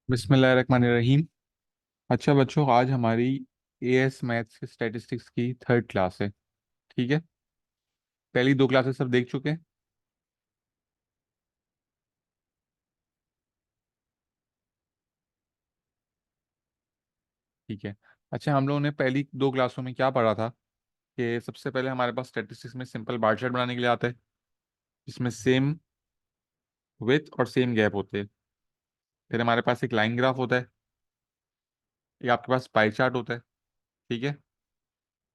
बिस्मिल्लाहिर्रहमानिर्रहीम। अच्छा बच्चों, आज हमारी एएस मैथ्स की स्टैटिस्टिक्स की थर्ड क्लास है। ठीक है। पहली दो क्लासेस सब देख चुके हैं। ठीक है। अच्छा, हम लोगों ने पहली दो क्लासों में क्या पढ़ा था कि सबसे पहले हमारे पास स्टैटिस्टिक्स में सिंपल बार चार्ट बनाने के लिए आता है, जिसमें सेम विथ और सेम गैप होते हैं। फिर हमारे पास एक लाइन ग्राफ होता है, एक आपके पास पाई चार्ट होता है। ठीक है।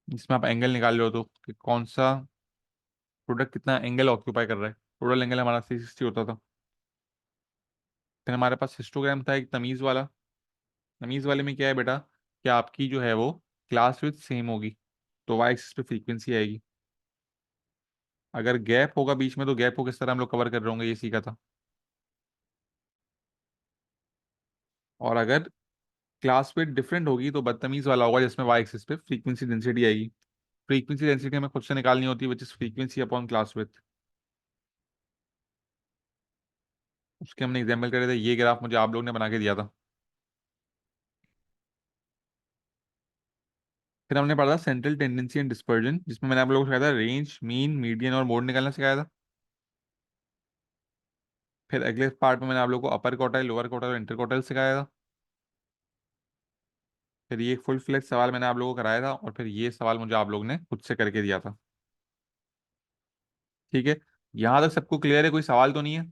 जिसमें आप एंगल निकाल रहे हो तो कि कौन सा प्रोडक्ट कितना एंगल ऑक्यूपाई कर रहा है। टोटल एंगल हमारा 360 होता था। फिर हमारे पास हिस्टोग्राम था एक तमीज वाला। तमीज वाले में क्या है बेटा, कि आपकी जो है वो क्लास विथ सेम होगी, तो वाई एक्सिस पे फ्रीक्वेंसी आएगी। अगर गैप होगा बीच में तो गैप को किस तरह हम लोग कवर कर रहे होंगे, ये सीखा था। और अगर क्लास विथ डिफरेंट होगी तो बदतमीज वाला होगा, जिसमें वाई एक्सिस पे फ्रीक्वेंसी डेंसिटी आएगी। फ्रीक्वेंसी डेंसिटी हमें खुद से निकालनी होती है, which is frequency upon class with. उसके हमने एग्जाम्पल करे थे, ये ग्राफ मुझे आप लोग ने बना के दिया था। फिर हमने पढ़ा था सेंट्रल टेंडेंसी एंड डिस्पर्जन, जिसमें मैंने आप लोगों को सिखाया था रेंज, मीन, मीडियन और मोड निकालना सिखाया था। फिर अगले पार्ट में मैंने आप लोगों को अपर क्वार्टाइल, लोअर क्वार्टाइल और इंटर क्वार्टाइल सिखाया था। फिर ये फुल फ्लेज सवाल मैंने आप लोगों को कराया था, और फिर ये सवाल मुझे आप लोग ने खुद से करके दिया था। ठीक है। यहां तक सबको क्लियर है? कोई सवाल तो नहीं है?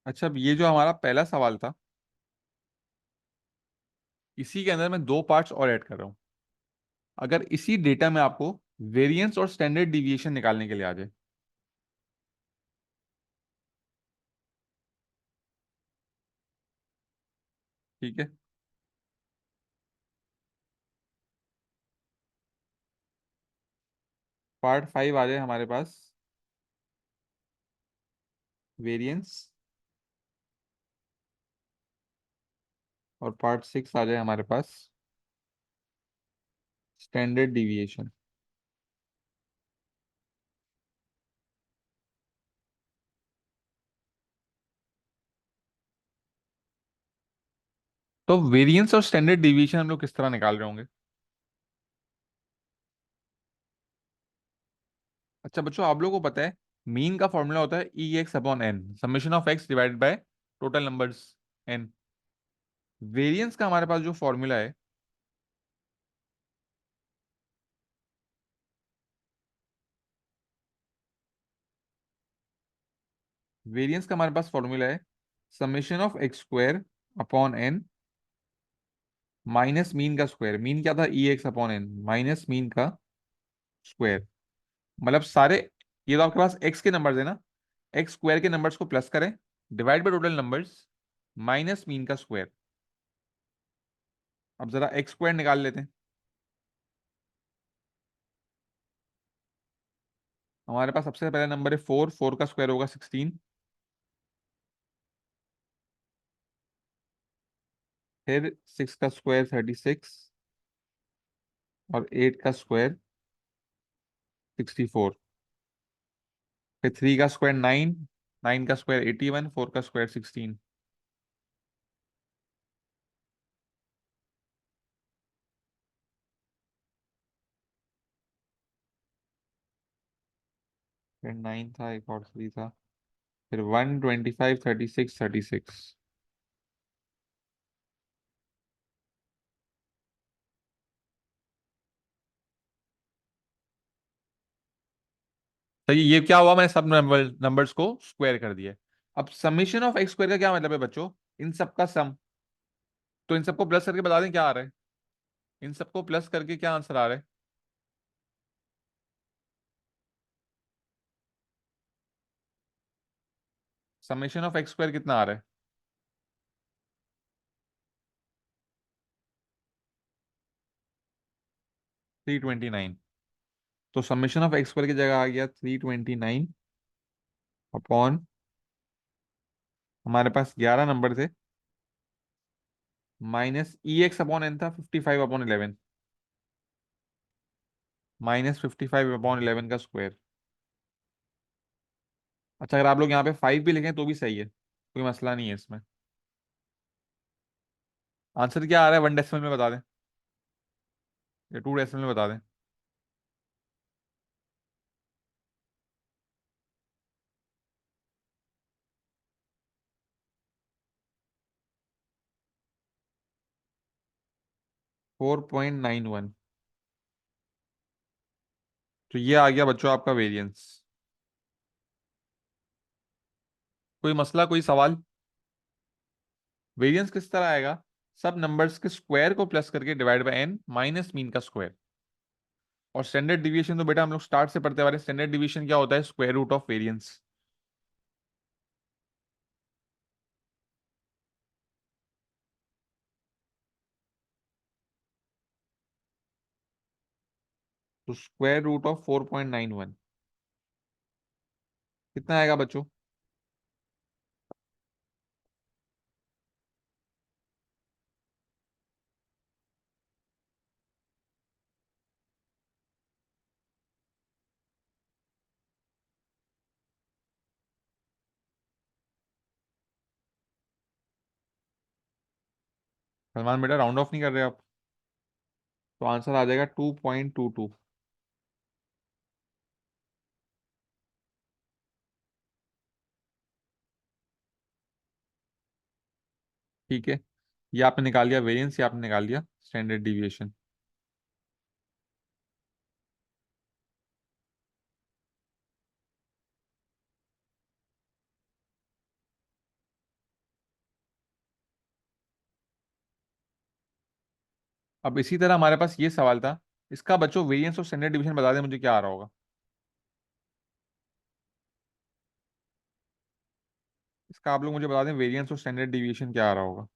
अच्छा, अब ये जो हमारा पहला सवाल था, इसी के अंदर मैं दो पार्ट्स और ऐड कर रहा हूं। अगर इसी डेटा में आपको वेरिएंस और स्टैंडर्ड डिविएशन निकालने के लिए आ जाए। ठीक है। पार्ट 5 आ जाए हमारे पास, वेरिएंस। और पार्ट 6 आ जाए हमारे पास, स्टैंडर्ड डिविएशन। तो वेरिएंस और स्टैंडर्ड डिविएशन हम लोग किस तरह निकाल रहे होंगे? अच्छा बच्चों, आप लोगों को पता है मीन का फॉर्मूला होता है E X upon N, summation of X divided by total numbers N. Variance का हमारे पास जो फॉर्मूला है, वेरिएंस का हमारे पास फॉर्मूला है summation of X square upon N minus mean का स्क्वायर। मीन क्या था? E X upon N minus mean का स्क्वायर। मतलब सारे, ये तो आपके पास एक्स के नंबर्स है ना, एक्स स्क्वायर के नंबर्स को प्लस करें, divide by total numbers minus mean का स्क्वायर। अब जरा एक्स स्क्वायर निकाल लेते हैं। हमारे पास सबसे पहला नंबर है 4, 4 का स्क्वायर होगा 16। फिर 6 का स्क्वायर 36, और 8 का स्क्वायर 64। फिर 3 का स्क्वायर 9, 9 का स्क्वायर 81, 4 का स्क्वायर 16। फिर 9 था, एक और 3 था। फिर 125, 36, 36। तो ये क्या हुआ, मैंने सब नंबर्स को स्क्वायर कर दिया। अब समेशन ऑफ एक्स स्क्वायर का क्या मतलब है बच्चों? इन सबका सम। तो इन सबको प्लस करके बता दें क्या आ रहा है। इन सबको प्लस करके क्या आंसर आ रहा है? समेशन ऑफ एक्स स्क्वायर कितना आ रहा है? 329। तो समेशन ऑफ एक्स स्क्वायर की जगह आ गया 329 अपॉन, हमारे पास 11 नंबर थे, माइनस ई एक्स अपॉन एन था 55/11, -55/11 का स्क्वायर। अच्छा, अगर आप लोग यहाँ पे 5 भी लिखें तो भी सही है, कोई मसला नहीं है इसमें। आंसर क्या आ रहा है, 1 डेसिमल में बता दें या 2 डेसिमल में बता दें? 4.91। तो ये आ गया बच्चों आपका वेरिएंस। कोई मसला, कोई सवाल? वेरिएंस किस तरह आएगा? सब नंबर्स के स्क्वायर को प्लस करके divide by N minus mean का स्क्वायर। और स्टैंडर्ड डिवीएशन तो बेटा हम लोग स्टार्ट से पढ़ते आ रहे हैं, स्टैंडर्ड डिवीएशन क्या होता है? Square root of variance. तो स्क्वायर रूट ऑफ 4.91 कितना आएगा बच्चों? सलमान बेटा राउंड ऑफ नहीं कर रहे आप? तो आंसर आ जाएगा 2.22। ठीक है, ये आपने निकाल लिया वेरिएंस, ये आपने निकाल लिया स्टैंडर्ड डिविएशन। अब इसी तरह हमारे पास ये सवाल था, इसका बच्चों वेरिएंस और स्टैंडर्ड डिवीजन बता दें मुझे क्या आ रहा होगा। इसका आप लोग मुझे बता दें वेरिएंस और स्टैंडर्ड डिवीएशन क्या आ रहा होगा।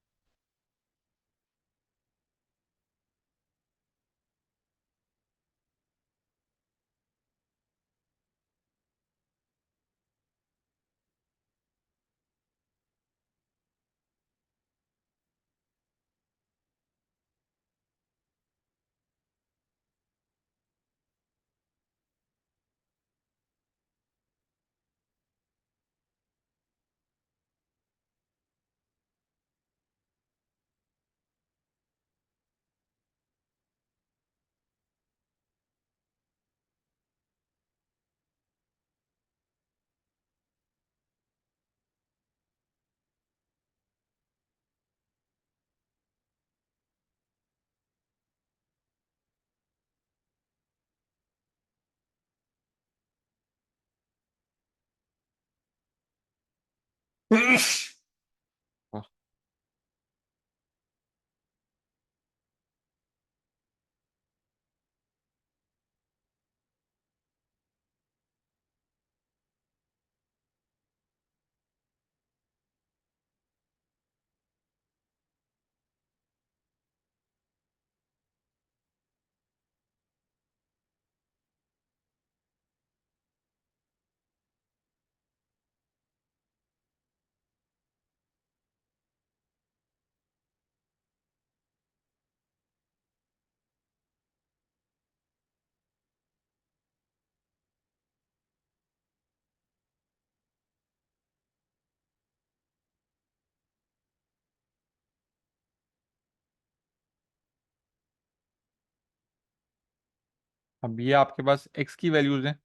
अब ये आपके पास x की वैल्यूज हैं,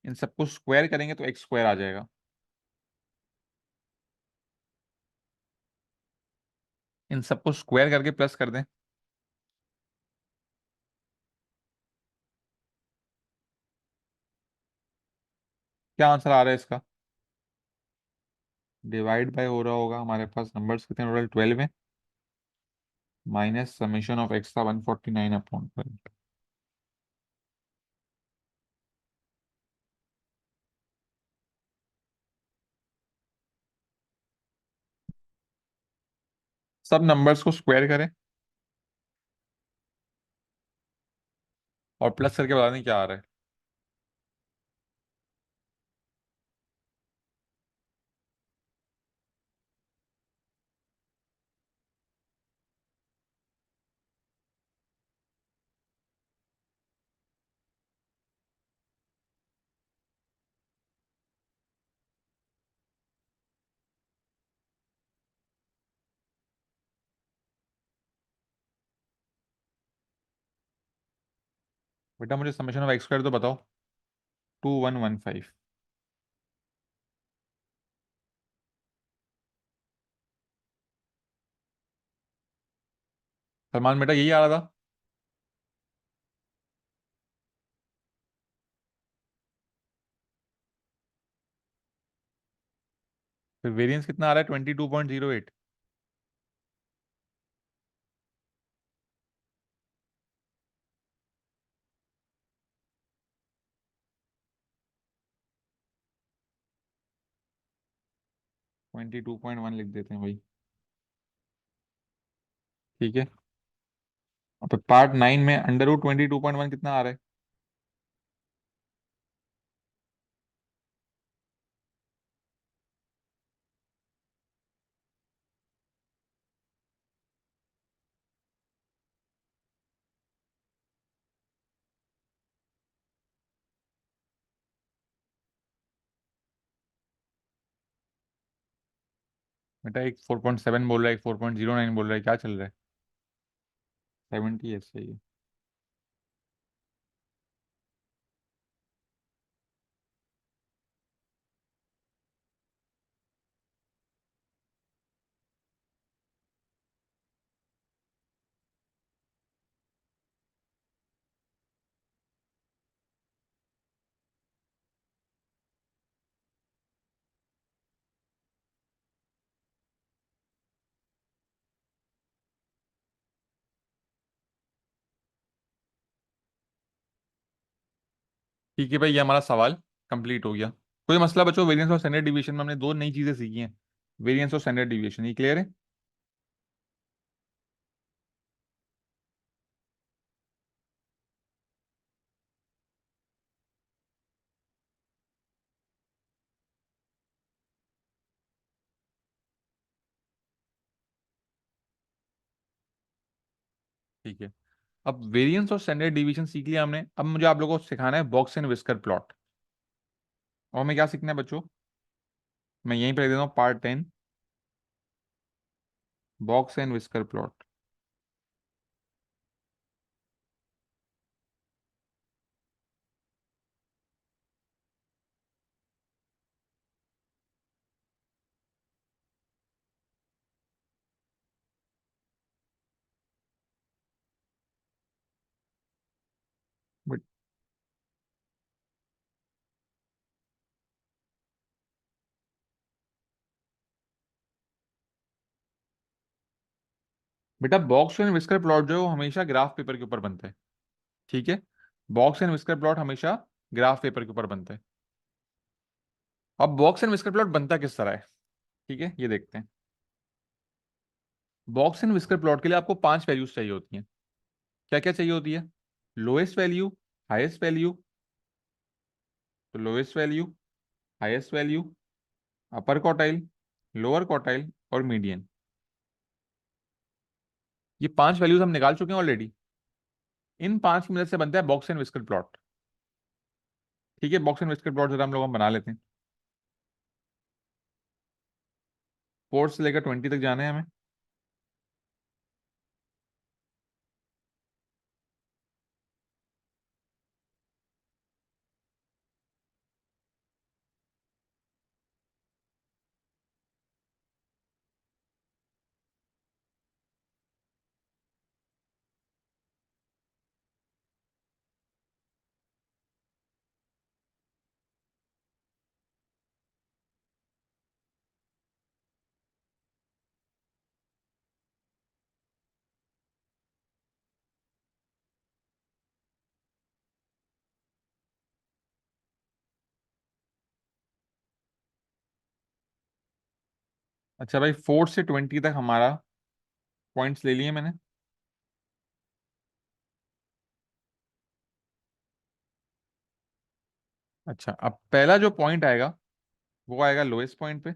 इन सबको स्क्वायर करेंगे तो एक्स स्क्वायर आ जाएगा। इन सबको स्क्वायर करके प्लस कर दें। क्या आंसर आ रहा है इसका? डिवाइड बाय हो रहा होगा, हमारे पास नंबर्स कितने टोटल 12 है, माइनस समेशन ऑफ एक्स था 149/12। सब नंबर्स को स्क्वायर करें। और प्लस करके बता दें क्या आ रहा है। बेटा मुझे समेशन ऑफ एक्स स्क्वायर तो बताओ। 2115। सलमान बेटा यही आ रहा था। फिर वेरिएंस कितना आ रहा है? 22.08। 22.1 लिख देते हैं भाई। ठीक है। और फिर पार्ट 9 में अंडर रूट 22.1 कितना आ रहा है? बेटा एक 4.7 बोल रहा है, एक 4.09 बोल रहा है, क्या चल रहा है? 70 है, सही है। ठीक है भाई, ये हमारा सवाल कंप्लीट हो गया। कोई मसला बच्चों? वेरिएंस और स्टैंडर्ड डिवीजन में हमने दो नई चीजें सीखी हैं। वेरिएंस और स्टैंडर्ड डिवीजन, ये क्लियर है? ठीक है। अब वेरिएंस और स्टैंडर्ड डिवीजन सीख लिया हमने, अब मुझे आप लोगों को सिखाना है बॉक्स एंड विस्कर प्लॉट। और हमें क्या सीखना है बच्चों? मैं यहीं पर लिख देता हूँ, part 10, box and whisker plot. बेटा बॉक्स एंड विस्कर प्लॉट जो है वो हमेशा ग्राफ पेपर के ऊपर बनता है। ठीक है। बॉक्स एंड विस्कर प्लॉट हमेशा ग्राफ पेपर के ऊपर बनता है। अब बॉक्स एंड विस्कर प्लॉट बनता किस तरह है? ठीक है, ये देखते हैं। बॉक्स एंड विस्कर प्लॉट के लिए आपको 5 वैल्यूज चाहिए होती हैं। क्या क्या चाहिए होती है? लोएस्ट वैल्यू, हाईएस्ट वैल्यू, तो लोएस्ट वैल्यू, हाईएस्ट वैल्यू, अपर क्वार्टाइल, लोअर क्वार्टाइल और मीडियन। ये 5 वैल्यूज हम निकाल चुके हैं ऑलरेडी। इन 5 की मदद से बनता है बॉक्स एंड विस्कर प्लॉट। ठीक है, बॉक्स एंड विस्कर प्लॉट जरा हम बना लेते हैं। 4 से लेकर 20 तक जाना है हमें। अच्छा भाई, 4 से 20 तक हमारा पॉइंट्स ले लिए मैंने। अच्छा, अब पहला जो पॉइंट आएगा वो आएगा लोएस्ट पॉइंट पे,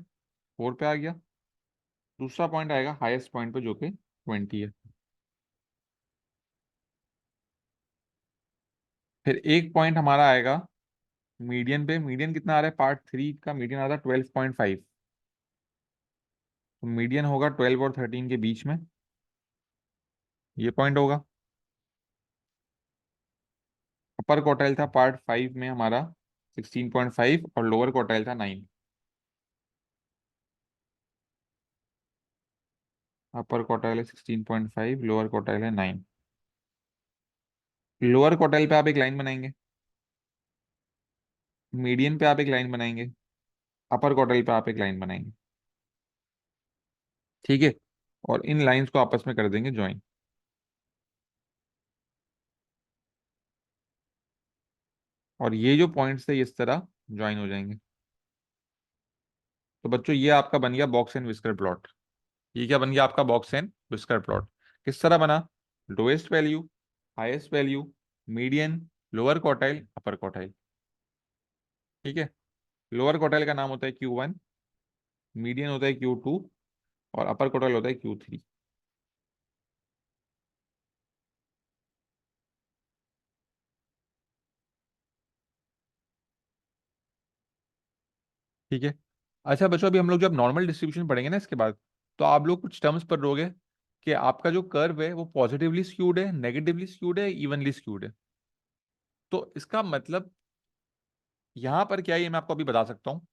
4 पे आ गया। दूसरा पॉइंट आएगा हाईएस्ट पॉइंट पे जो कि 20 है। फिर एक पॉइंट हमारा आएगा मीडियन पे। मीडियन कितना आ रहा है, पार्ट 3 का मीडियन आ रहा है 12.5। तो मीडियन होगा 12 और 13 के बीच में, ये पॉइंट होगा। अपर क्वार्टाइल था पार्ट 5 में हमारा 16.5 और लोअर क्वार्टाइल था 9। अपर क्वार्टाइल है 16.5, लोअर क्वार्टाइल है 9। लोअर क्वार्टाइल पे आप एक लाइन बनाएंगे, मीडियन पे आप एक लाइन बनाएंगे, अपर क्वार्टाइल पे आप एक लाइन बनाएंगे। ठीक है, और इन लाइंस को आपस में कर देंगे ज्वाइन। और ये जो पॉइंट्स है इस तरह ज्वाइन हो जाएंगे। तो बच्चों ये आपका बन गया बॉक्स एंड विस्कर प्लॉट। ये क्या बन गया आपका बॉक्स एंड विस्कर प्लॉट। किस तरह बना, lowest value, highest value, median, lower quartile, अपर क्वार्टाइल। ठीक है, लोअर क्वार्टाइल का नाम होता है Q1, मीडियन होता है Q2 और अपर क्वार्टाइल होता है Q3। ठीक है। अच्छा बच्चों, अभी हम लोग जब नॉर्मल डिस्ट्रीब्यूशन पढ़ेंगे ना इसके बाद, तो आप लोग कुछ टर्म्स पर रहोगे कि आपका जो कर्व है वो पॉजिटिवली स्क्यूड है, नेगेटिवली स्क्यूड है, इवनली स्क्यूड है। तो इसका मतलब यहां पर क्या है ये मैं आपको अभी बता सकता हूँ।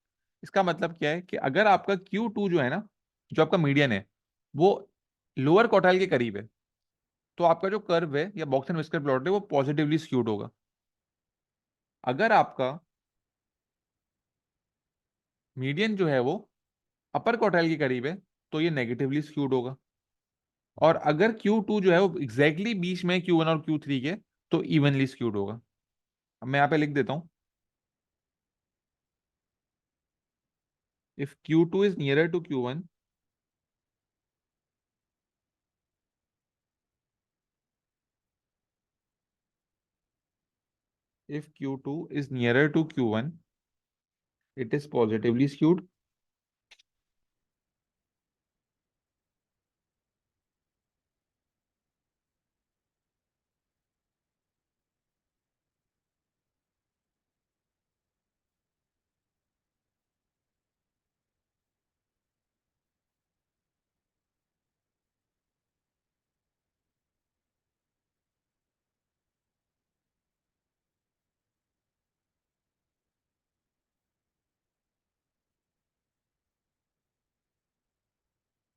इसका मतलब क्या है कि अगर आपका Q2 जो है ना, जो आपका मीडियन है, वो लोअर क्वार्टाइल के करीब है, तो आपका जो कर्व है या बॉक्स एंड विस्कर प्लॉट है वो पॉजिटिवली स्क्यूड होगा। अगर आपका मीडियन जो है वो अपर क्वार्टाइल के करीब है, तो ये नेगेटिवली स्क्यूड होगा। और अगर Q2 जो है वो एग्जैक्टली बीच में Q1 और Q3 के, तो इवनली स्क्यूड होगा। अब मैं यहाँ पे लिख देता हूँ, if Q2 is nearer to Q1, if Q2 is nearer to Q1, it is positively skewed.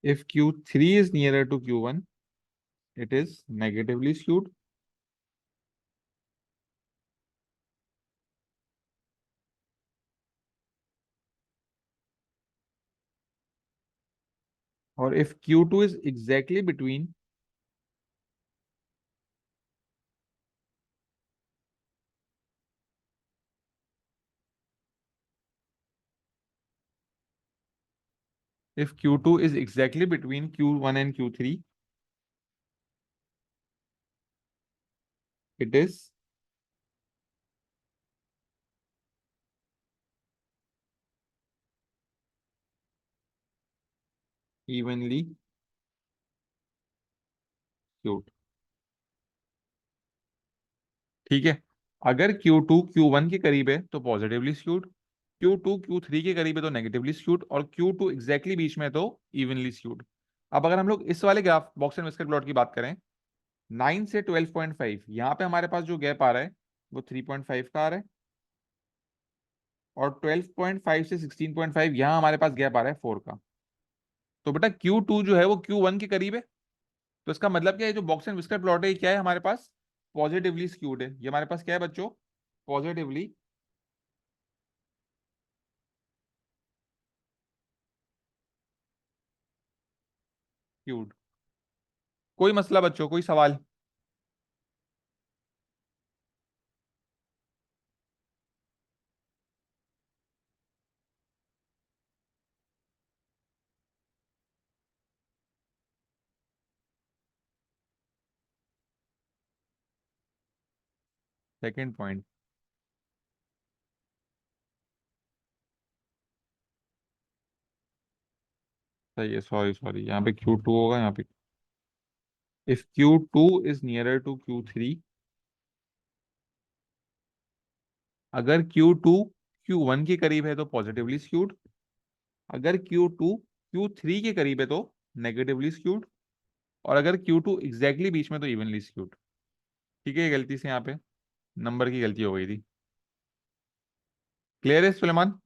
If Q3 is nearer to Q1, it is negatively skewed. Or if Q2 is exactly between, if Q2 is exactly between Q1 and Q3, it is evenly skewed. ठीक है, अगर Q2 Q1 के करीब है तो positively skewed, Q2 Q3 के करीब है तो नेगेटिवली स्क्यूड, और Q2 एग्जैक्टली बीच में है तो इवनली स्क्यूड। अब अगर हम लोग इस वाले graph box and whisker plot की बात करें, 9 से 12.5 यहाँ पे हमारे पास जो गैप आ रहा है वो 3.5 का आ रहा है, और 12.5 से 16.5 यहाँ हमारे पास गैप आ रहा है 4 का। तो बेटा Q2 जो है वो Q1 के करीब है। तो इसका मतलब क्या है, जो बॉक्स एंड विस्कर प्लॉट है ये क्या है हमारे पास, पॉजिटिवली स्क्यूड है। ये हमारे पास क्या है बच्चों, पॉजिटिवली स्क्यूड। कोई मसला बच्चों, कोई सवाल? सेकंड पॉइंट, सही है, सॉरी सॉरी, यहाँ पे Q2 होगा यहाँ पे। If Q2 is nearer to Q3, अगर Q2 Q1 के करीब है तो पॉजिटिवली स्क्यूड, अगर Q2 Q3 के करीब है तो नेगेटिवली स्क्यूड, और अगर Q2 एग्जैक्टली बीच में तो इवनली स्क्यूड। ठीक है, ये गलती से यहाँ पे नंबर की गलती हो गई थी। क्लियर है सुलेमान?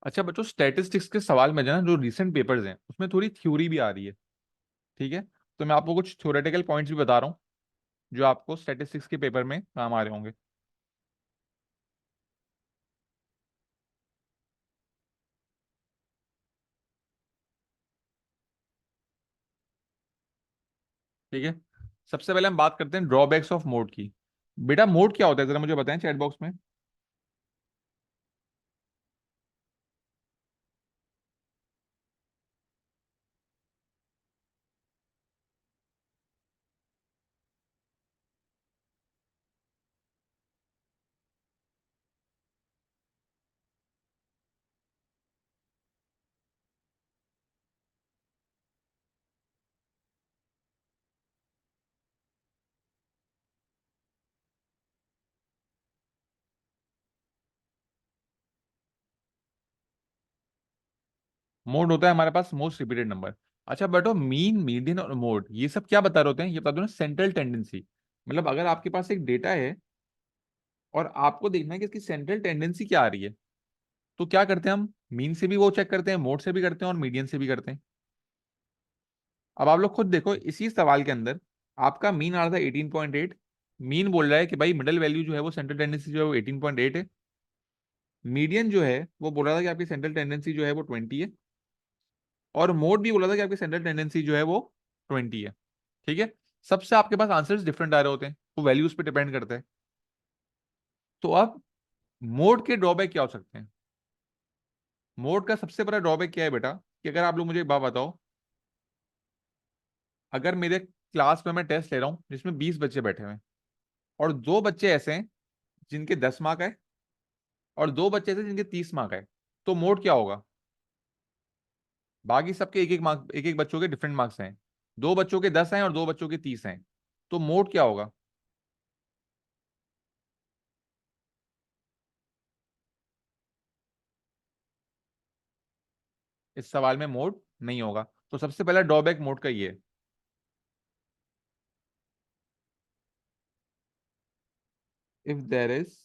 अच्छा बच्चों, स्टैटिस्टिक्स के सवाल में जो ना, जो रिसेंट पेपर्स हैं उसमें थोड़ी थ्योरी भी आ रही है। ठीक है, तो मैं आपको कुछ थ्योरेटिकल पॉइंट्स भी बता रहा हूँ जो आपको स्टैटिस्टिक्स के पेपर में काम आ रहे होंगे। ठीक है, सबसे पहले हम बात करते हैं ड्रॉबैक्स ऑफ मोड की। बेटा मोड क्या होता है, जरा मुझे बताएं चैट बॉक्स में। मोड होता है हमारे पास मोस्ट रिपीटेड नंबर। अच्छा बेटो, मीन मीडियन और मोड ये सब क्या बता रहे होते हैं, ये बता दो ना सेंट्रल टेंडेंसी। मतलब अगर आपके पास एक डेटा है और आपको देखना है कि इसकी सेंट्रल टेंडेंसी क्या आ रही है, तो क्या करते हैं हम, मीन से भी वो चेक करते हैं, मोड से भी करते हैं और मीडियन से भी करते हैं। अब आप लोग खुद देखो इसी सवाल के अंदर, आपका मीन आ रहा था 18.8। मीन बोल रहा है कि भाई मिडल वैल्यू जो है वो सेंट्रल टेंडेंसी जो है वो 18.8 है। मीडियन जो है वो बोल रहा था कि आपकी सेंट्रल टेंडेंसी जो है वो 20 है। और मोड भी बोला था कि आपकी सेंट्रल टेंडेंसी जो है वो 20 है। ठीक है, सबसे आपके पास आंसर्स डिफरेंट आ रहे होते हैं, वो वैल्यूज पे डिपेंड करता है। तो अब मोड के ड्रॉबैक क्या हो सकते हैं? मोड का सबसे बड़ा ड्रॉबैक क्या है बेटा, कि अगर आप लोग मुझे एक बात बताओ, अगर मेरे क्लास में मैं टेस्ट ले रहा हूँ जिसमें 20 बच्चे बैठे हुए हैं, और दो बच्चे ऐसे हैं जिनके 10 मार्क है, और दो बच्चे ऐसे जिनके 30 मार्क है, तो मोड क्या होगा? बाकी सबके एक एक मार्क, एक एक बच्चों के डिफरेंट मार्क्स हैं, दो बच्चों के 10 हैं और दो बच्चों के 30 हैं, तो मोड क्या होगा? इस सवाल में मोड नहीं होगा। तो सबसे पहला ड्रॉबैक मोड का ये है, if there is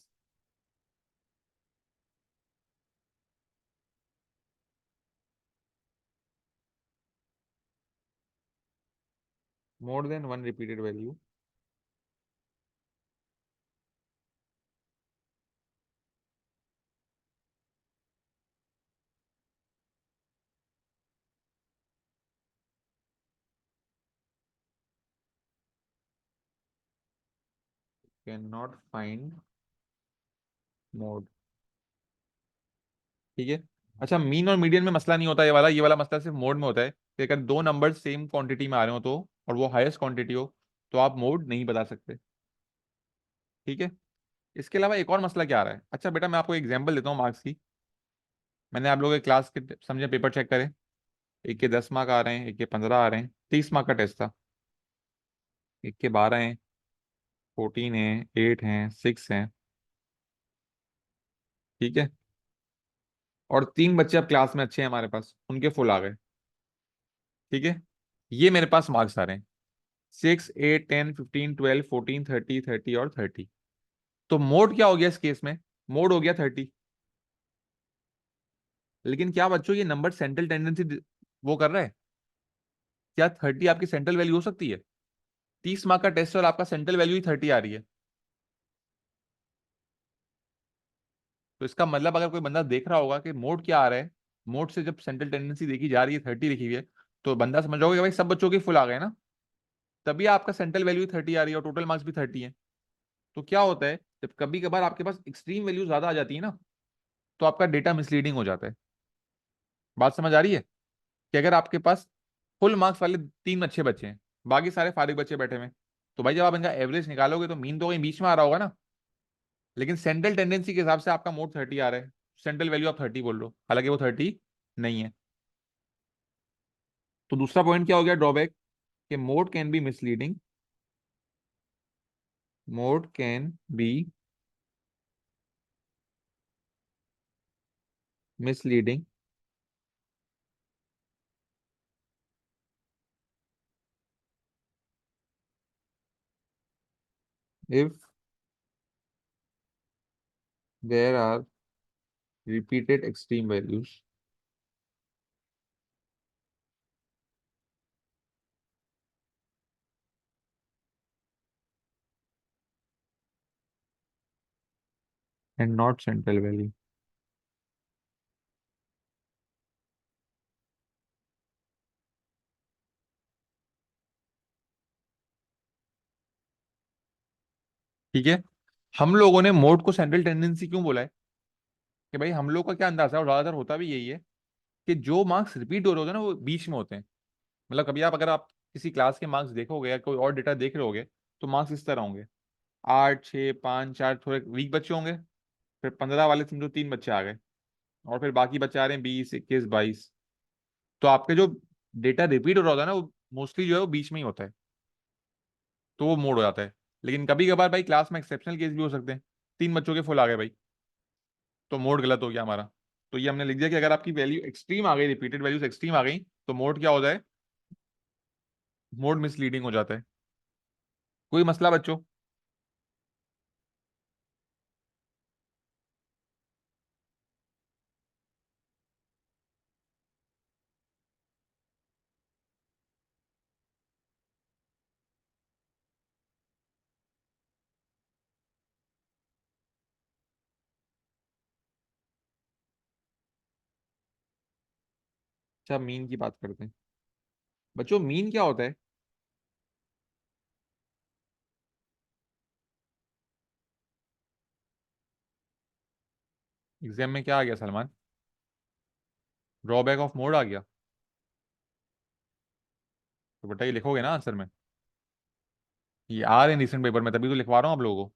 more than one repeated value, can not find mode. ठीक है, अच्छा मीन और मीडियन में मसला नहीं होता ये वाला मसला सिर्फ मोड में होता है कि अगर दो नंबर सेम क्वांटिटी में आ रहे हो तो, और वो हाईएस्ट क्वांटिटी हो, तो आप मोड नहीं बता सकते। ठीक है, इसके अलावा एक और मसला क्या आ रहा है, अच्छा बेटा मैं आपको एग्जांपल देता हूँ मार्क्स की। मैंने आप लोगों के क्लास के समझे पेपर चेक करे, एक के 10 मार्क आ रहे हैं, एक के 15 आ रहे हैं, 30 मार्क का टेस्ट था। एक के 12 हैं, 14 है, 8 हैं, 6 हैं। ठीक है, और तीन बच्चे अब क्लास में अच्छे हैं हमारे पास, उनके फुल आ गए। ठीक है, ये मेरे पास मार्क्स आ रहे हैं 6, 8, 10, 15, 12, 14, 30, 30 और 30। तो मोड क्या हो गया इस केस में? मोड हो गया 30। लेकिन क्या बच्चों ये नंबर सेंट्रल टेंडेंसी वो कर रहा है? क्या 30 आपकी सेंट्रल वैल्यू हो सकती है? 30 मार्क का टेस्ट और आपका सेंट्रल वैल्यू ही 30 आ रही है। तो इसका मतलब अगर कोई बंदा देख रहा होगा कि मोड क्या आ रहा है, मोड से जब सेंट्रल टेंडेंसी देखी जा रही है 30 लिखी हुई है, तो बंदा समझ जाओगे कि भाई सब बच्चों के फुल आ गए ना, तभी आपका सेंट्रल वैल्यू 30 आ रही है और टोटल मार्क्स भी 30 है। तो क्या होता है, जब कभी कभार आपके पास एक्सट्रीम वैल्यू ज्यादा आ जाती है ना, तो आपका डेटा मिसलीडिंग हो जाता है। बात समझ आ रही है? कि अगर आपके पास फुल मार्क्स वाले 3 अच्छे बच्चे हैं, बाकी सारे फारिग बच्चे बैठे हुए हैं, तो भाई जब आप इनका एवरेज निकालोगे तो मीन तो कहीं बीच में आ रहा होगा ना। लेकिन सेंट्रल टेंडेंसी के हिसाब से आपका मोड 30 आ रहा है, सेंट्रल वैल्यू आप 30 बोल रहे हो, हालांकि वो 30 नहीं है। तो दूसरा पॉइंट क्या हो गया ड्रॉबैक, कि mode can be misleading, mode can be misleading if there are repeated extreme values and not central value। ठीक है। हम लोगों ने मोड को सेंट्रल टेंडेंसी क्यों बोला है? कि भाई हम लोग का क्या अंदाजा है, और ज्यादातर होता भी यही है, कि जो मार्क्स रिपीट हो रहे होते हैं ना वो बीच में होते हैं। मतलब कभी आप, अगर आप किसी क्लास के मार्क्स देखोगे या कोई और डेटा देख रहे होगे, तो मार्क्स इस तरह होंगे: 8, 6, 5, 4, थोड़े वीक बच्चे होंगे, फिर 15 वाले समझो 3 बच्चे आ गए, और फिर बाकी बच्चे आ रहे हैं 20, 21, 22। तो आपके जो डेटा रिपीट हो रहा होता है ना, वो मोस्टली जो है वो बीच में ही होता है, तो वो मोड हो जाता है। लेकिन कभी कभार भाई क्लास में एक्सेप्शनल केस भी हो सकते हैं, 3 बच्चों के फुल आ गए भाई, तो मोड गलत हो गया हमारा। तो ये हमने लिख दिया कि अगर आपकी वैल्यू एक्सट्रीम आ गई, रिपीटेड वैल्यूज एक्सट्रीम आ गई, तो मोड क्या होता है, मोड मिसलीडिंग हो जाता है। कोई मसला बच्चों? अच्छा, मीन की बात करते हैं। बच्चों मीन क्या होता है? एग्जाम में क्या आ गया सलमान? ड्रॉबैक ऑफ मोड आ गया। तो बेटा ये लिखोगे ना आंसर में? ये आ रहे हैं रिसेंट पेपर में, तभी तो लिखवा रहा हूँ आप लोगों को।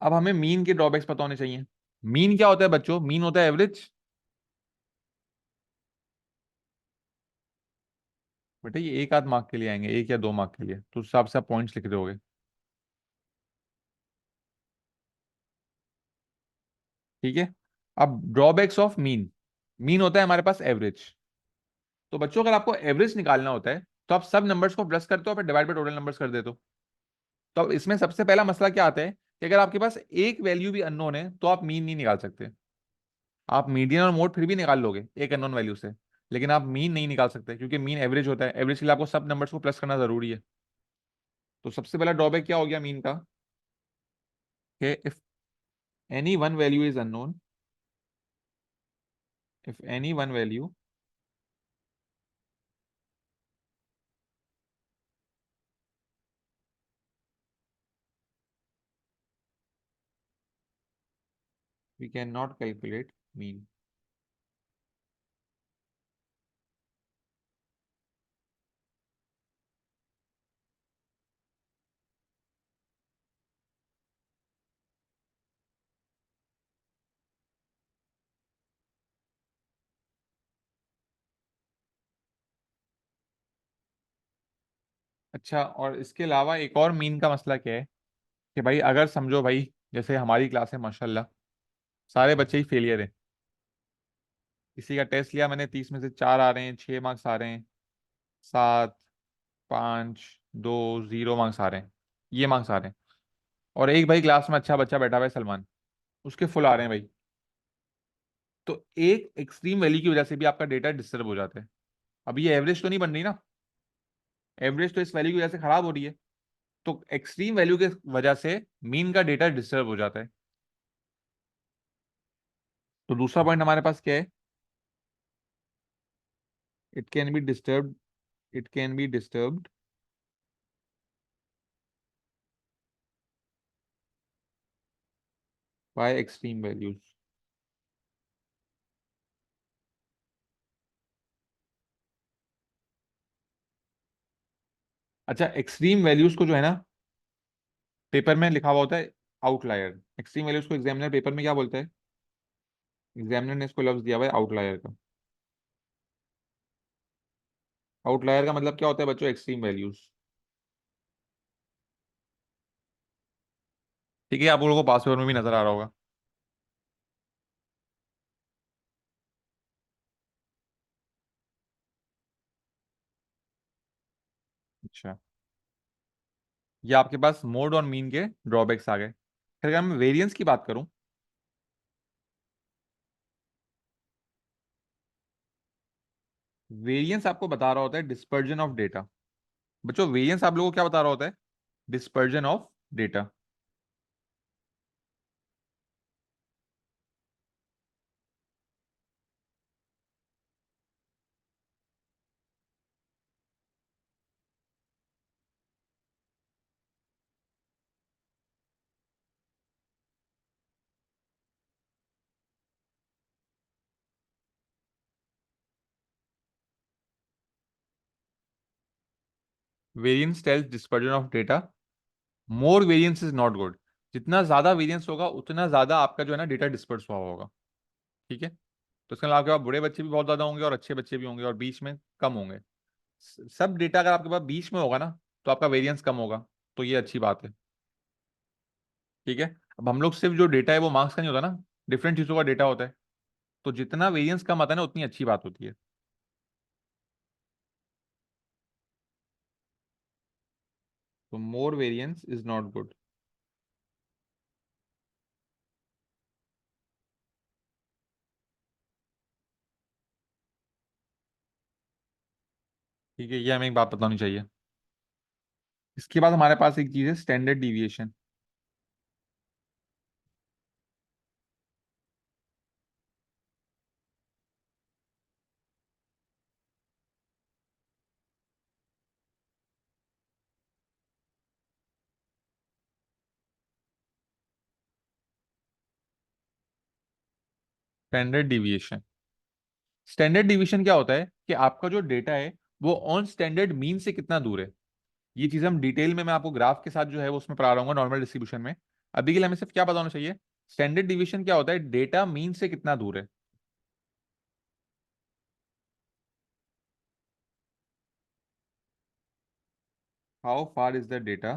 अब हमें मीन के ड्रॉबैक्स पता होने चाहिए। मीन क्या होता है बच्चों? मीन होता है एवरेज। बेटा ये एक आध मार्क के लिए आएंगे, 1 या 2 मार्क के लिए, तो उस हिसाब से आप पॉइंट्स लिख रहे होगे। ठीक है। अब ड्रॉबैक्स ऑफ मीन, मीन होता है हमारे पास एवरेज। तो बच्चों अगर आपको एवरेज निकालना होता है, तो आप सब नंबर्स को प्लस करते हो, फिर डिवाइड बाय टोटल नंबर्स कर देते हो। तो अब इसमें सबसे पहला मसला क्या आता है, कि अगर आपके पास एक वैल्यू भी अननोन है तो आप मीन नहीं निकाल सकते। आप मीडियन और मोड फिर भी निकाल लोगे एक अननोन वैल्यू से, लेकिन आप मीन नहीं निकाल सकते, क्योंकि मीन एवरेज होता है, एवरेज के लिए आपको सब नंबर्स को प्लस करना जरूरी है। तो सबसे पहला ड्रॉबैक क्या हो गया मीन का, कि if any one value is unknown, if any one value we can not calculate mean. अच्छा, और इसके अलावा एक और मीन का मसला क्या है, कि भाई अगर समझो भाई, जैसे हमारी क्लास है माशाल्लाह, सारे बच्चे ही फेलियर हैं। किसी का टेस्ट लिया मैंने, 30 में से 4 आ रहे हैं, 6 मार्क्स आ रहे हैं, 7, 5, 2, 0 मार्क्स आ रहे हैं, ये मार्क्स आ रहे हैं। और एक भाई क्लास में अच्छा बच्चा बैठा हुआ है सलमान, उसके फुल आ रहे हैं भाई। तो एक एक्सट्रीम वैल्यू की वजह से भी आपका डेटा डिस्टर्ब हो जाता है। अब ये एवरेज तो नहीं बन रही ना, एवरेज तो इस वैल्यू की वजह से खराब हो रही है। तो एक्सट्रीम वैल्यू के वजह से मीन का डेटा डिस्टर्ब हो जाता है। तो दूसरा पॉइंट हमारे पास क्या है, it can be disturb, it can be disturbed by extreme values. अच्छा, एक्सट्रीम वैल्यूज को जो है ना पेपर में लिखा हुआ होता है आउटलायर। एक्सट्रीम वैल्यूज को एग्जामिनर पेपर में क्या बोलता है? एग्जामिनर ने इसको लफ्ज दिया हुआ है आउटलायर का। आउटलायर का मतलब क्या होता है बच्चों? Extreme values. ठीक है, आप लोगों को पास पेपर में भी नजर आ रहा होगा। अच्छा, ये आपके पास मोड और मीन के ड्रॉबैक्स आ गए। फिर अगर मैं वेरिएंस की बात करूं, वेरिएंस आपको बता रहा होता है डिस्पर्जन ऑफ डेटा। बच्चों वेरिएंस आप लोगों को क्या बता रहा होता है? Dispersion of data. Variance tells dispersion of data. More variance is not good. जितना ज्यादा वेरिएंस होगा उतना ज्यादा आपका जो है ना डेटा डिस्पर्स हुआ होगा। ठीक है, तो इसके अलावा आपके पास बुरे बच्चे भी बहुत ज्यादा होंगे और अच्छे बच्चे भी होंगे और बीच में कम होंगे। सब डेटा अगर आपके पास बीच में होगा ना तो आपका वेरिएंस कम होगा। तो ये अच्छी बात है। ठीक है, अब हम लोग सिर्फ जो डेटा है वो मार्क्स का नहीं होता ना, डिफरेंट चीजों का डेटा होता है। तो जितना वेरिएंस कम आता है ना उतनी अच्छी बात होती है। तो मोर वेरिएंस इज नॉट गुड। ठीक है, ये हमें एक बात बतानी चाहिए। इसके बाद हमारे पास एक चीज है standard deviation. Standard deviation, standard division क्या होता है कि आपका जो डेटा है वो ऑन स्टैंडर्ड मीन से कितना दूर है। ये चीज हम डिटेल में मैं आपको ग्राफ के साथ जो है वो उसमें पढ़ा रहा हूँ नॉर्मल डिस्ट्रीब्यूशन में। अभी के लिए हमें सिर्फ क्या पता होना चाहिए? स्टैंडर्ड डिवीजन क्या होता है, डेटा मीन से कितना दूर है। How far is the data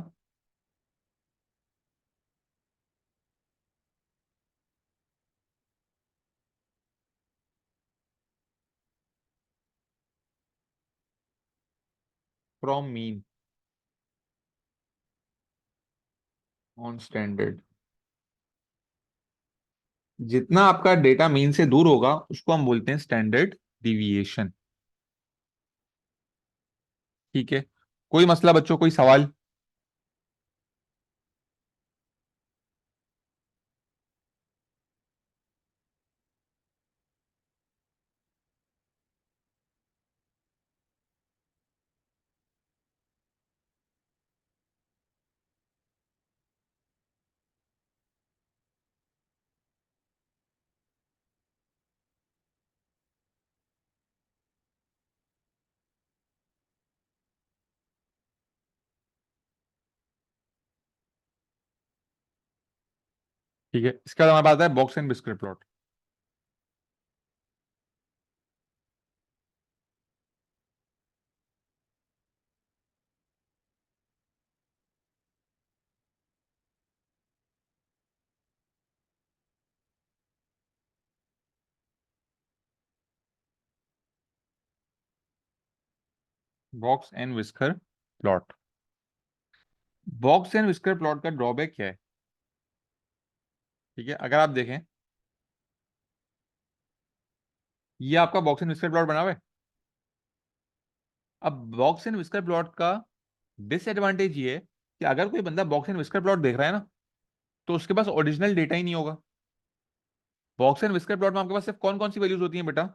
from mean on standard. जितना आपका डेटा मीन से दूर होगा उसको हम बोलते हैं स्टैंडर्ड डिविएशन। ठीक है, कोई मसला बच्चों, कोई सवाल? ठीक है, इसके बाद हमारे पास है box and whisker plot. Box and whisker plot. Box and whisker plot का ड्रॉबैक क्या है? ठीक है, अगर आप देखें, ये आपका बॉक्स एंड विस्कर प्लॉट बना हुआ है। अब बॉक्स एंड विस्कर प्लॉट का डिसएडवांटेज ये है कि अगर कोई बंदा बॉक्स एंड विस्कर प्लॉट देख रहा है ना तो उसके पास ओरिजिनल डेटा ही नहीं होगा। बॉक्स एंड विस्कर प्लॉट में आपके पास सिर्फ कौन कौन सी वैल्यूज होती हैं बेटा?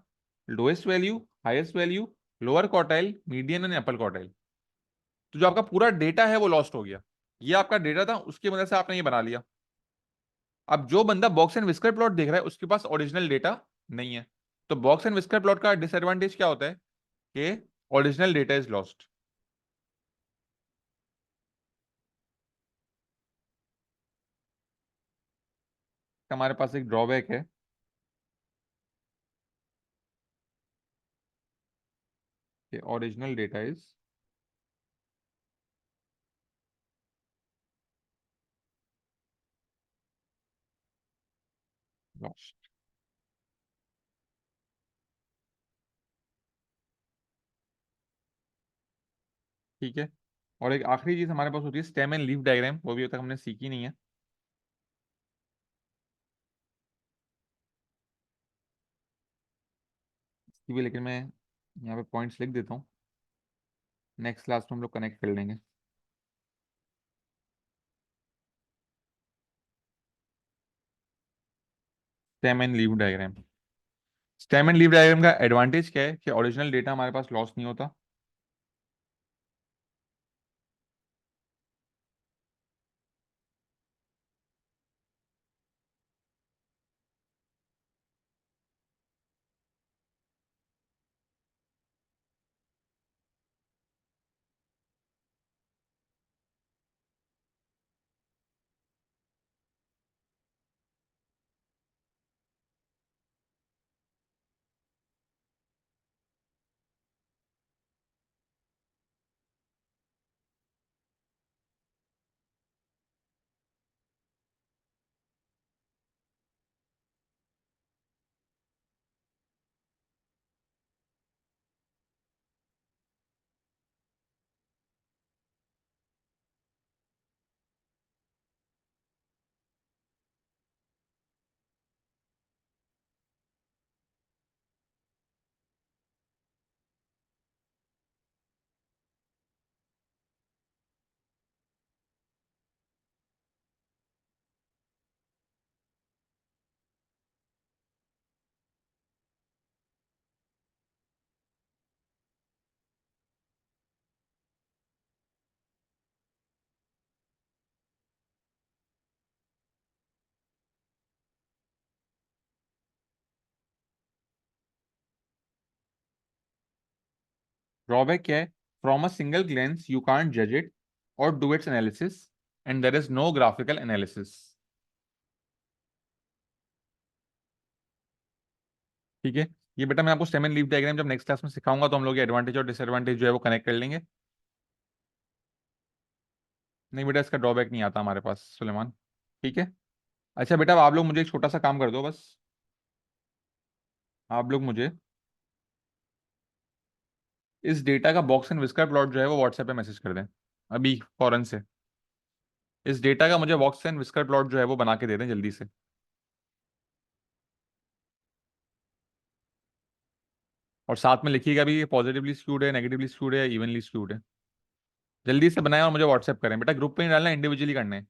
Lowest value, highest value, lower quartile, median and upper quartile. तो जो आपका पूरा डेटा है वो लॉस्ट हो गया। ये आपका डेटा था, उसकी वजह से आपने ये बना लिया। अब जो बंदा बॉक्स एंड विस्कर प्लॉट देख रहा है उसके पास ओरिजिनल डेटा नहीं है। तो बॉक्स एंड विस्कर प्लॉट का डिसएडवांटेज क्या होता है कि ओरिजिनल डेटा इज लॉस्ट। हमारे पास एक ड्रॉबैक है कि ओरिजिनल डेटा इज लॉस्ट। ठीक है। और एक आखिरी चीज हमारे पास होती है स्टेम एंड लीफ डायग्राम, वो भी अभी तक हमने सीखी नहीं है। इसकी भी लेकिन मैं यहाँ पे पॉइंट्स लिख देता हूँ, नेक्स्ट क्लास में हम लोग कनेक्ट कर लेंगे। Stem and leaf diagram. Stem and leaf diagram का एडवांटेज क्या है कि ओरिजिनल डेटा हमारे पास लॉस नहीं होता। ड्रॉबैक क्या है? From a single glance you can't जज इट और do its analysis and there is no graphical analysis. ठीक है। ये बेटा मैं आपको स्टेम एंड लीफ डायग्राम जब नेक्स्ट क्लास में सिखाऊंगा तो हम लोग एडवांटेज और डिसएडवांटेज जो है वो कनेक्ट कर लेंगे। नहीं बेटा, इसका ड्रॉबैक नहीं आता हमारे पास सुलेमान। ठीक है। अच्छा बेटा, अब आप लोग मुझे एक छोटा सा काम कर दो बस। आप लोग मुझे इस डेटा का बॉक्स एंड विस्कर प्लॉट जो है वो व्हाट्सएप पे मैसेज कर दें अभी फौरन से। इस डेटा का मुझे बॉक्स एंड विस्कर प्लॉट जो है वो बना के दे दें जल्दी से। और साथ में लिखिएगा भी, ये पॉजिटिवली स्क्यूड है, नेगेटिवली स्क्यूड है या इवनली स्क्यूड है। जल्दी से बनाएं और मुझे व्हाट्सएप करें बेटा, ग्रुप पे नहीं डालना, इंडिविजुअली करने हैं।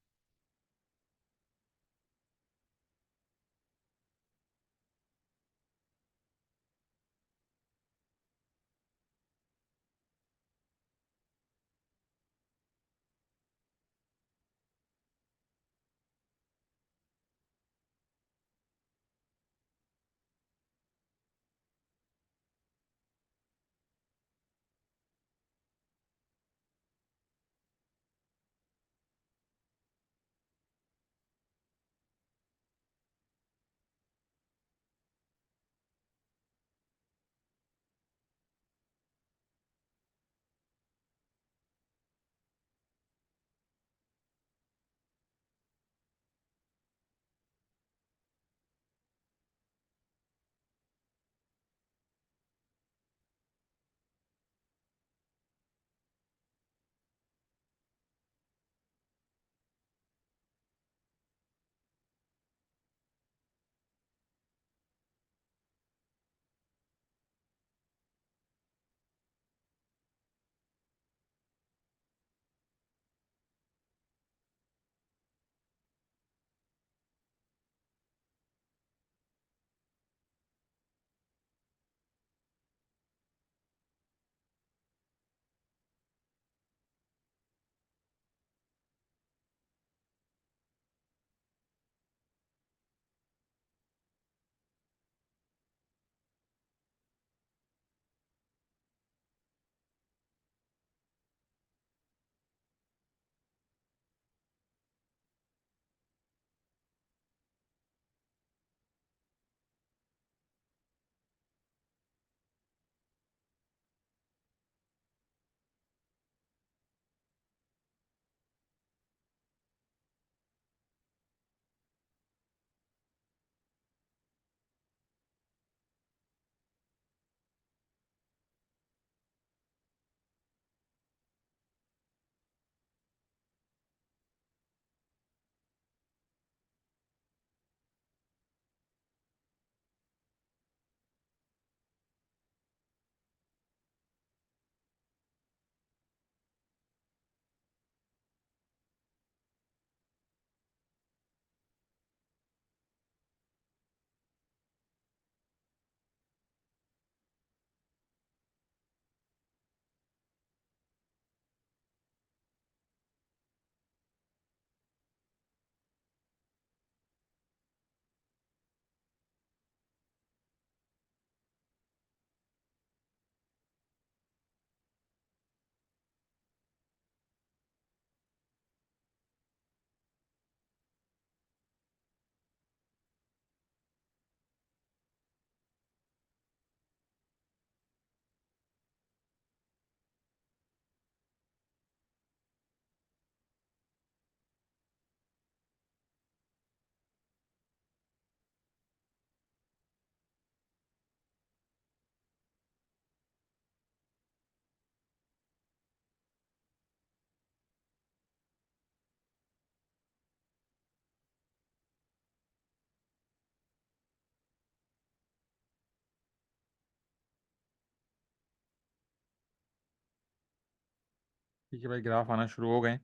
ठीक है भाई, ग्राफ आना शुरू हो गए।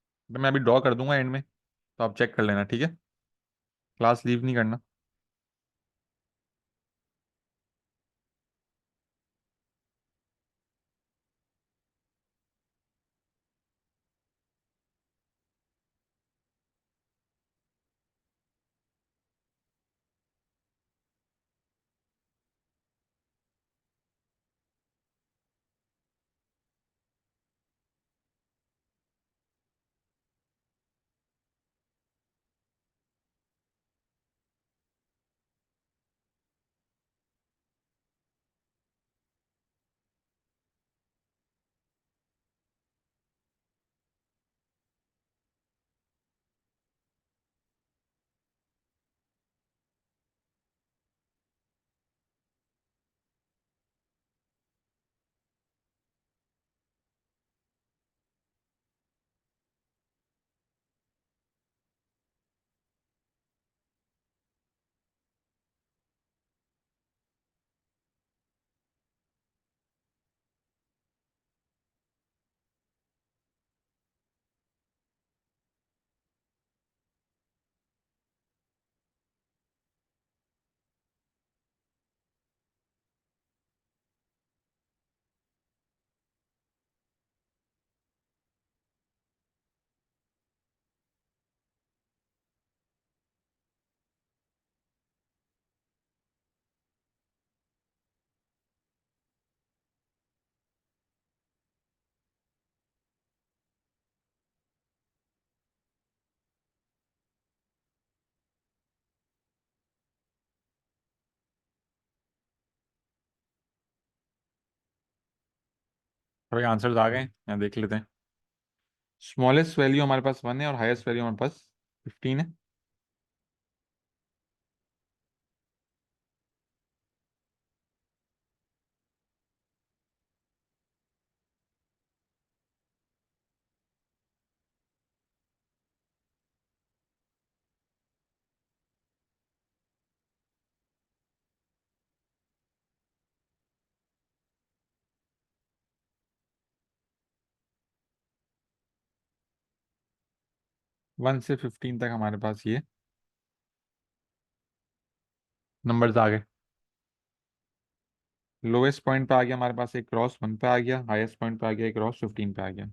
तो मैं अभी ड्रॉ कर दूंगा एंड में, तो आप चेक कर लेना, ठीक है। क्लास लीव नहीं करना। तो भाई आंसर्स आ गए, यहाँ देख लेते हैं। स्मॉलेस्ट वैल्यू हमारे पास 1 है और हाईएस्ट वैल्यू हमारे पास 15 है। 1 से 15 तक हमारे पास ये नंबर्स आ गए। लोएस्ट पॉइंट पे आ गया हमारे पास एक क्रॉस 1 पे आ गया, हाईएस्ट पॉइंट पे आ गया एक क्रॉस 15 पे आ गया।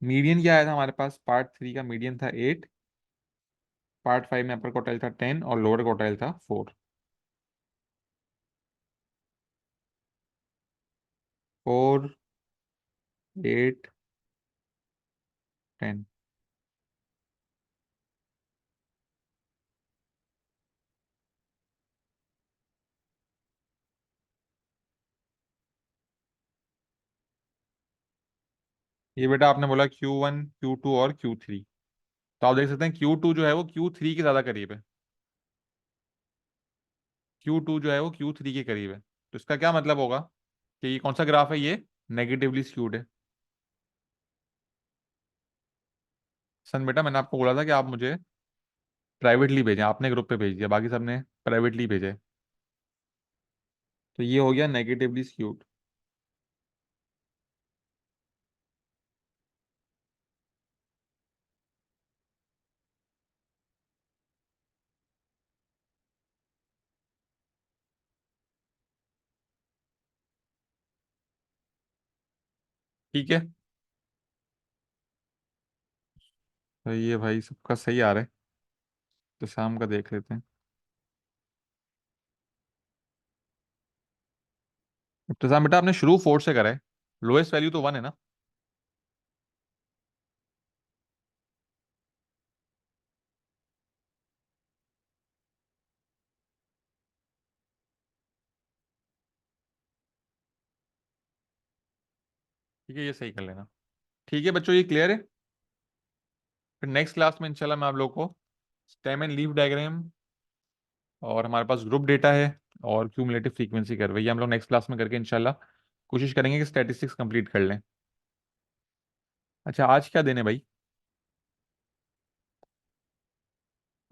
मीडियन क्या आया था हमारे पास, पार्ट 3 का मीडियन था 8, पार्ट 5 में अपर क्वार्टाइल था 10 और लोअर क्वार्टाइल था 4। 4, 8, 10। ये बेटा आपने बोला Q1, Q2 और Q3। तो आप देख सकते हैं Q2 जो है वो Q3 के ज्यादा करीब है। Q2 जो है वो Q3 के करीब है, तो इसका क्या मतलब होगा कि ये कौन सा ग्राफ है, ये नेगेटिवली स्क्यूड है। सन बेटा मैंने आपको बोला था कि आप मुझे प्राइवेटली भेजें, आपने ग्रुप पे भेज दिया, बाकी सबने प्राइवेटली भेजे। तो ये हो गया नेगेटिवली स्क्यूड। ठीक है, तो ये भाई सबका सही आ रहा है, तो शाम का देख लेते हैं। इब्तिसाम बेटा आपने शुरू 4 से करा है, लोएस्ट वैल्यू तो 1 है ना। ठीक है, ये सही कर लेना। ठीक है बच्चों, ये क्लियर है। फिर नेक्स्ट क्लास में इंशाल्लाह मैं आप लोग को स्टेम एंड लीफ डायग्राम, और हमारे पास ग्रुप डेटा है, और क्यूमुलेटिव फ्रीक्वेंसी कर्व, ये हम लोग नेक्स्ट क्लास में करके इंशाल्लाह कोशिश करेंगे कि स्टैटिस्टिक्स कंप्लीट कर लें। अच्छा, आज क्या दिन है भाई?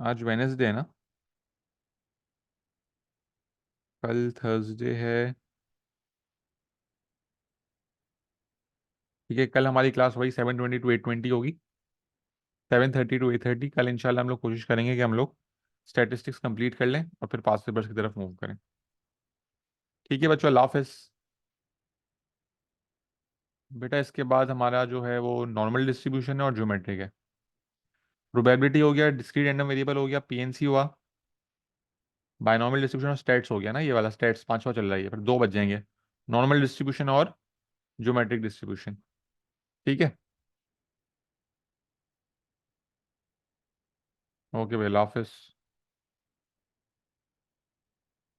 आज वेनेसडे है ना। कल थर्सडे है। ठीक है, कल हमारी क्लास वही 7:20 to 8:20 होगी, 7:30 to 8:30। कल इंशाल्लाह हम लोग कोशिश करेंगे कि हम लोग स्टैटिस्टिक्स कंप्लीट कर लें और फिर पास पेपर्स की तरफ मूव करें। ठीक है बच्चों, अल्लाह हाफिज़। बेटा इसके बाद हमारा जो है वो नॉर्मल डिस्ट्रीब्यूशन है और ज्योमेट्रिक है। प्रोबेबिलिटी हो गया, डिस्क्रीट रैंडम वेरिएबल हो गया, पीएनसी हुआ, बायनॉमियल डिस्ट्रीब्यूशन और स्टैट्स हो गया ना, ये वाला स्टैट्स पांचवा चल रहा है, फिर दो बच जाएंगे, नॉर्मल डिस्ट्रीब्यूशन और ज्योमेट्रिक डिस्ट्रीब्यूशन। ठीक है, ओके भाई, अल्लाह हाफिज़।